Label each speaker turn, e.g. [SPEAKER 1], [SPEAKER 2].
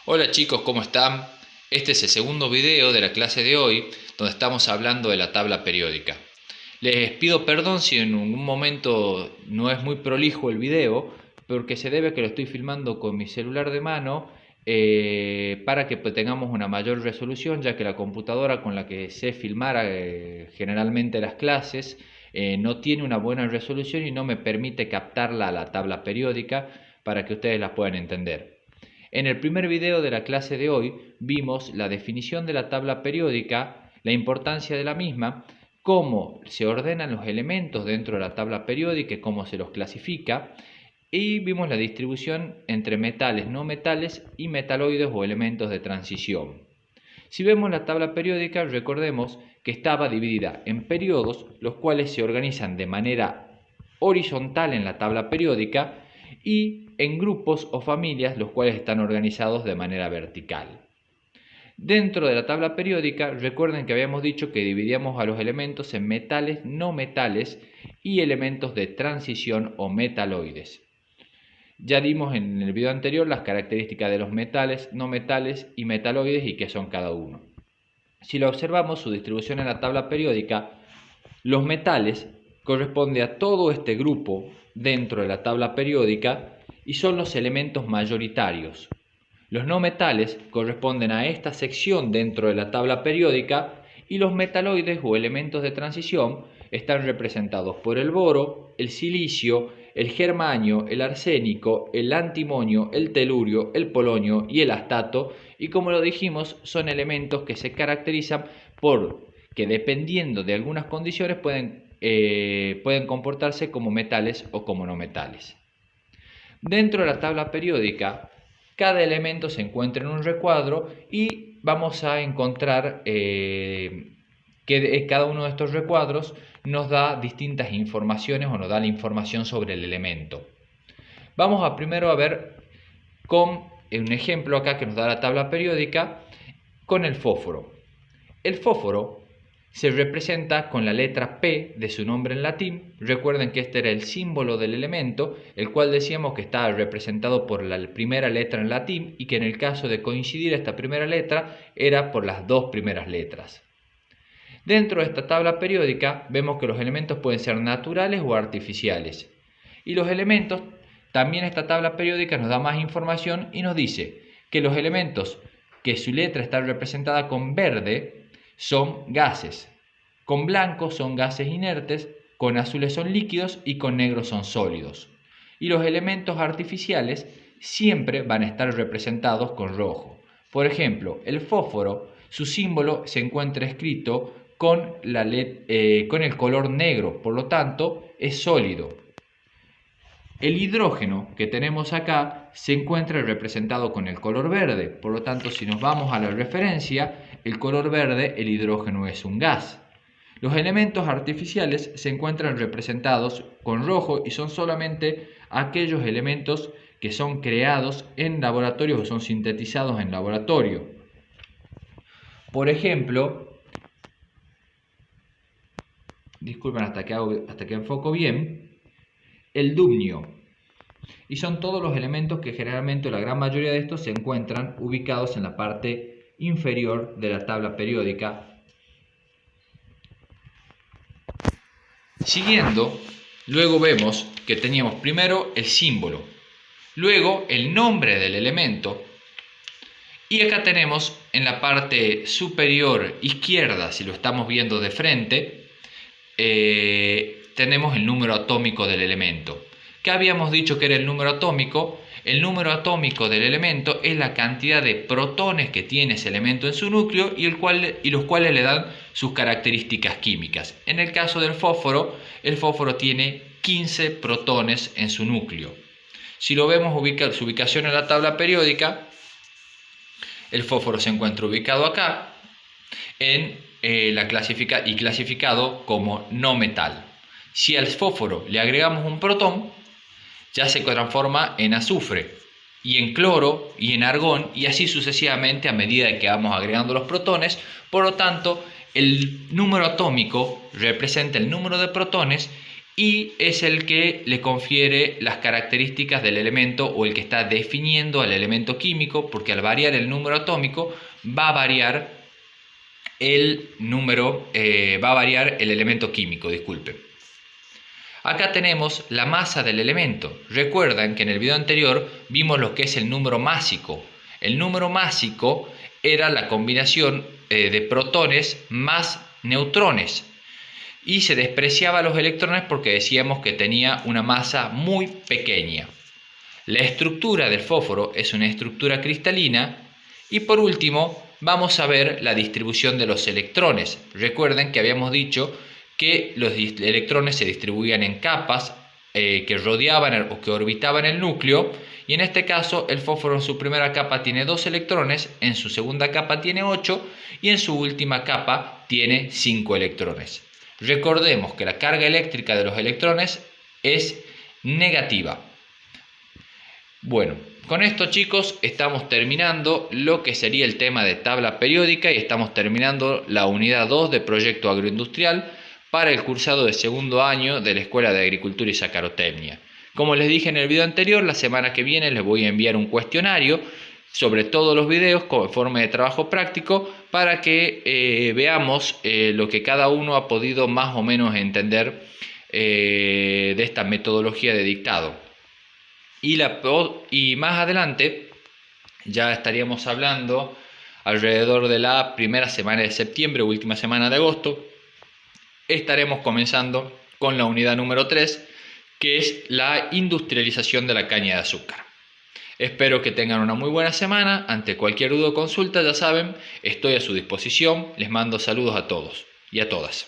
[SPEAKER 1] Hola chicos, ¿cómo están? Este es el segundo video de la clase de hoy, donde estamos hablando de la tabla periódica. Les pido perdón si en algún momento no es muy prolijo el video, porque se debe a que lo estoy filmando con mi celular de mano para que tengamos una mayor resolución, ya que la computadora con la que sé filmar generalmente las clases no tiene una buena resolución y no me permite captarla a la tabla periódica para que ustedes la puedan entender. En el primer video de la clase de hoy vimos la definición de la tabla periódica, la importancia de la misma, cómo se ordenan los elementos dentro de la tabla periódica y cómo se los clasifica, y vimos la distribución entre metales, no metales y metaloides o elementos de transición. Si vemos la tabla periódica, recordemos que estaba dividida en periodos, los cuales se organizan de manera horizontal en la tabla periódica, y en grupos o familias, los cuales están organizados de manera vertical. Dentro de la tabla periódica, recuerden que habíamos dicho que dividíamos a los elementos en metales, no metales y elementos de transición o metaloides. Ya dimos en el video anterior las características de los metales, no metales y metaloides y qué son cada uno. Si lo observamos, su distribución en la tabla periódica, los metales corresponde a todo este grupo dentro de la tabla periódica y son los elementos mayoritarios. Los no metales corresponden a esta sección dentro de la tabla periódica y los metaloides o elementos de transición están representados por el boro, el silicio, el germanio, el arsénico, el antimonio, el telurio, el polonio y el astato, y como lo dijimos, son elementos que se caracterizan por que dependiendo de algunas condiciones pueden comportarse como metales o como no metales. Dentro de la tabla periódica, cada elemento se encuentra en un recuadro y vamos a encontrar que cada uno de estos recuadros nos da distintas informaciones o nos da la información sobre el elemento. Vamos primero a ver con un ejemplo acá que nos da la tabla periódica con el fósforo. El fósforo se representa con la letra P de su nombre en latín. Recuerden que este era el símbolo del elemento, el cual decíamos que estaba representado por la primera letra en latín y que en el caso de coincidir esta primera letra era por las dos primeras letras. Dentro de esta tabla periódica vemos que los elementos pueden ser naturales o artificiales. Y los elementos, también esta tabla periódica nos da más información y nos dice que los elementos que su letra está representada con verde son gases, con blanco son gases inertes, con azules son líquidos y con negros son sólidos. Y los elementos artificiales siempre van a estar representados con rojo. Por ejemplo, el fósforo, su símbolo se encuentra escrito con el color negro, por lo tanto es sólido. El hidrógeno que tenemos acá se encuentra representado con el color verde, por lo tanto si nos vamos a la referencia, el color verde, el hidrógeno es un gas. Los elementos artificiales se encuentran representados con rojo y son solamente aquellos elementos que son creados en laboratorio o son sintetizados en laboratorio. Por ejemplo, disculpen hasta que enfoco bien, el dubnio. Y son todos los elementos que generalmente la gran mayoría de estos se encuentran ubicados en la parte inferior de la tabla periódica. Siguiendo, luego vemos que teníamos primero el símbolo, luego el nombre del elemento, y acá tenemos en la parte superior izquierda, si lo estamos viendo de frente, tenemos el número atómico del elemento. ¿Qué habíamos dicho que era el número atómico? El número atómico del elemento es la cantidad de protones que tiene ese elemento en su núcleo y los cuales le dan sus características químicas. En el caso del fósforo, el fósforo tiene 15 protones en su núcleo. Si lo vemos su ubicación en la tabla periódica, el fósforo se encuentra ubicado acá clasificado como no metal. Si al fósforo le agregamos un protón, ya se transforma en azufre, y en cloro, y en argón, y así sucesivamente a medida que vamos agregando los protones. Por lo tanto, el número atómico representa el número de protones y es el que le confiere las características del elemento o el que está definiendo al elemento químico, porque al variar el número atómico va a variar el elemento químico, disculpe. Acá tenemos la masa del elemento. Recuerdan que en el video anterior vimos lo que es el número másico. El número másico era la combinación de protones más neutrones y se despreciaba a los electrones porque decíamos que tenía una masa muy pequeña. La estructura del fósforo es una estructura cristalina y por último vamos a ver la distribución de los electrones. Recuerden que habíamos dicho que los electrones se distribuían en capas que rodeaban o que orbitaban el núcleo, y en este caso el fósforo en su primera capa tiene 2 electrones, en su segunda capa tiene 8 y en su última capa tiene 5 electrones. Recordemos que la carga eléctrica de los electrones es negativa. Bueno, con esto, chicos, estamos terminando lo que sería el tema de tabla periódica y estamos terminando la unidad 2 de proyecto agroindustrial para el cursado de segundo año de la Escuela de Agricultura y Sacarotecnia. Como les dije en el video anterior, la semana que viene les voy a enviar un cuestionario sobre todos los videos como forma de trabajo práctico para que veamos lo que cada uno ha podido más o menos entender de esta metodología de dictado. Y más adelante ya estaríamos hablando alrededor de la primera semana de septiembre, última semana de agosto. Estaremos comenzando con la unidad número 3, que es la industrialización de la caña de azúcar. Espero que tengan una muy buena semana. Ante cualquier duda o consulta, ya saben, estoy a su disposición. Les mando saludos a todos y a todas.